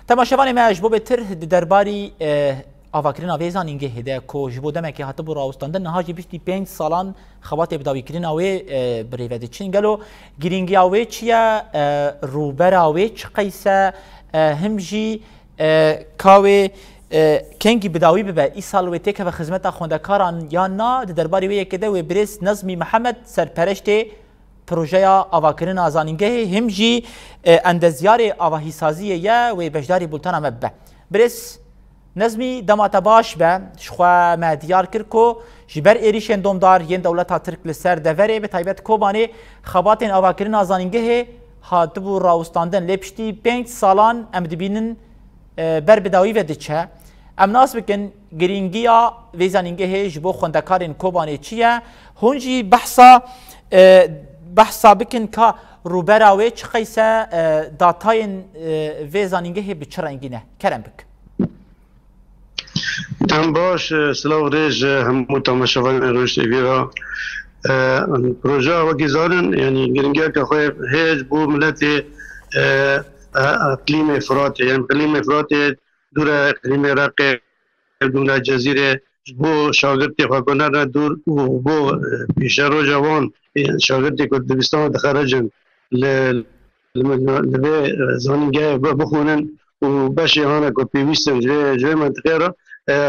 تماشاوان ما اجبو بتر درباری آواکرین آوی زانینگه هده که جبو دمه که حتی برو آوستاندن نهاجی بیشتی 5 سالان خوات ابداوی کرین آوی بریوده چین گلو گرینگی آوی چیه روبر آوی چه قیسه همجی کاوی کنگی بداوی ببه ای سال و تک و خدمت خوندکاران یا نه درباری وی کده و برس نظمی محمد سرپرشت پروژه آواکرین آزانینگه همجی اندزیار آواهی سازیه یا و بجداری بولتان مبه برس نظمی دمات باش به شخوا ما دیار کرد که جبر ایریشن دومدار ین دولت ها ترک لسر دوره به تایبت کوبانه خباتین آواکرین آزانینگه هاتبو راوستاندن لپشتی 5 سالان ام دبینن بر بداوی و دچه ام ناس بکن گرینگیا ویزانینگه جبو خوندکارین کوبانه چیه هونجی بحثا بکن که روبراوی چه قیسه داتاین ویزانینگه بچرنگینه کرم بک تم باش سلاو ریج همو تماشاوان روش ویرا پروژه وکی زارن یعنی گرینگیا که خواه هیچ بو ملت اقلیم افراط یعنی اقلیم افراط دور اقلیم رقه دور جزیره بو شاگردی خواه کنه دور بو پیش رو جوان شاگردی که دبستان دخرجن لبه زانینگه بخونن و باشی هانا که پیوستن جوی منطقه را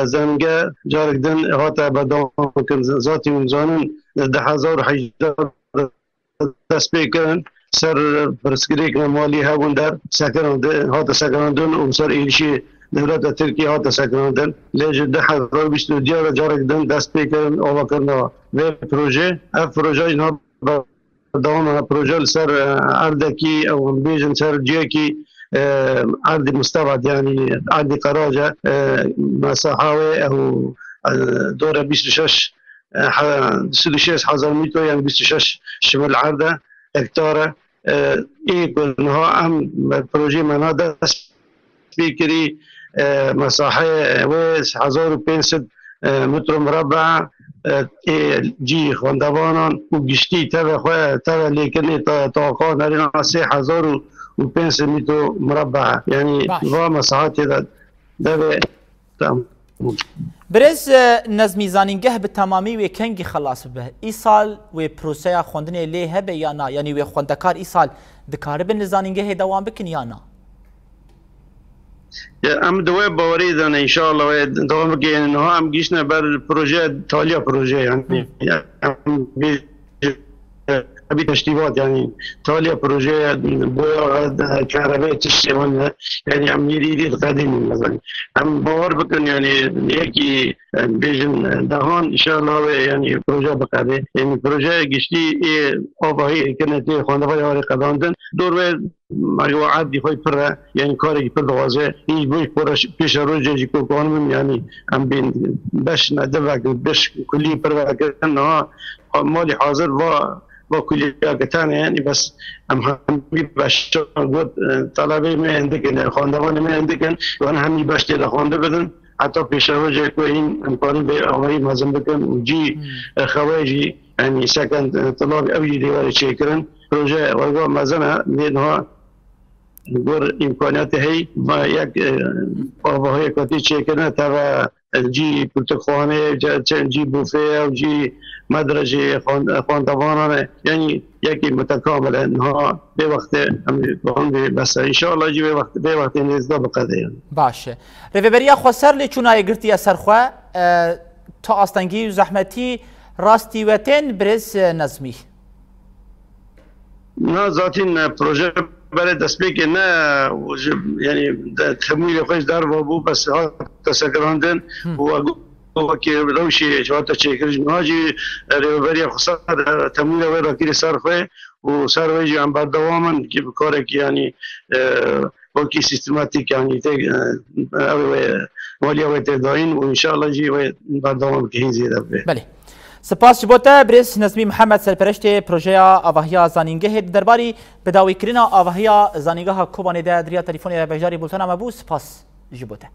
زانینگه جارک دن هاتا بدان کن ذاتی و زانن 10,018 دست بیکرن سر برسکری که مالی هاون در هاتا سکراندن و سر ایشی دولت ترکیه هاتا سکراندن لیج 10,022 جارک دن دست بیکرن آوا کرنا و پروژه اف پروژه اینا دوام پروژه سر اردکی او بیجن سر جیکی عرض مستبعد يعني عرض قراجة مساحة أو دورة 26,000 يعني 26 شمال عرضة هكتارة إيه كلها أهم بروجي منادى سبيكري مساحة 1,500 متر مربع جي خواندوانان و گشتی تبا لیکن طاقه نرین 3,500 متر مربع يعني و مساحات ده برز نظمی زانینگه به تمامی و کنگی خلاص به ای سال و پروسه خوندن لیه هبه یا نه یعنی و خوندکار ای سال دکاره به نزانینگه دوام بکن یا نه ام دوای باوری دانه ان شاء الله دوام بکن نه هم گیشنه بر پروژه تالیا پروژه یعنی ابي تشتيبات يعني تالي بروجي بويا كهرباء تشتغل يعني عم يريد القديم مثلا عم باور بكن يعني هيك بيجن دهان ان شاء الله يعني بروجي بقى يعني بروجي قشتي اباهي كانت خانواده قداندن دور ما عادي خوي بره يعني كاري بده واضح هي بوش بيش روجي كو قانون يعني عم بين باش ندفع باش كلي بره كانه مالي حاضر با كل جاكتان يعني بس هم باش قد طلبي ما عندك خاندوان ما عندك وانا هم باش تلا خانده بدن حتى پیش رو جای کوین امکانی به آوری مازن بکن و جی خواجی يعني سكن طلاب اوجي ديوار شكرا پروژه ورگا مازن نها گور امکانات هی ما یک آواهای کتی شكرا تبع جی پرتخانه جی بوفه و جی مدرسه خاندوانانه یعنی یکی متکامل انها به وقت بس ان شاء الله جی به وقت نزدا بقدر باشه رهبری خسر لچونای گرتی سرخوا تا استنگی و زحمتی راستی وطن برز نظمی نه ذاتین پروژه برای دست که نه یعنی تمویل خوش در بابو بس ها تسکراندن و که روشی جوات چیکرج نهاجی رهبری خسر تمویل و راکیر صرفه و سرویجی هم بر دوامن که کاری که یعنی باکی سیستماتیک یعنی مالی و تداین و ان شاء الله جی و بر دوام که زیاده به بله سپاس جبوتا برس نظمی محمد سرپرشت پروژه آواهیا زانینگه درباری بداوی کردن آواهیا زانینگه کوبانی ده دریا تلفنی بهجاری بولتن ما بو سپاس جبوتا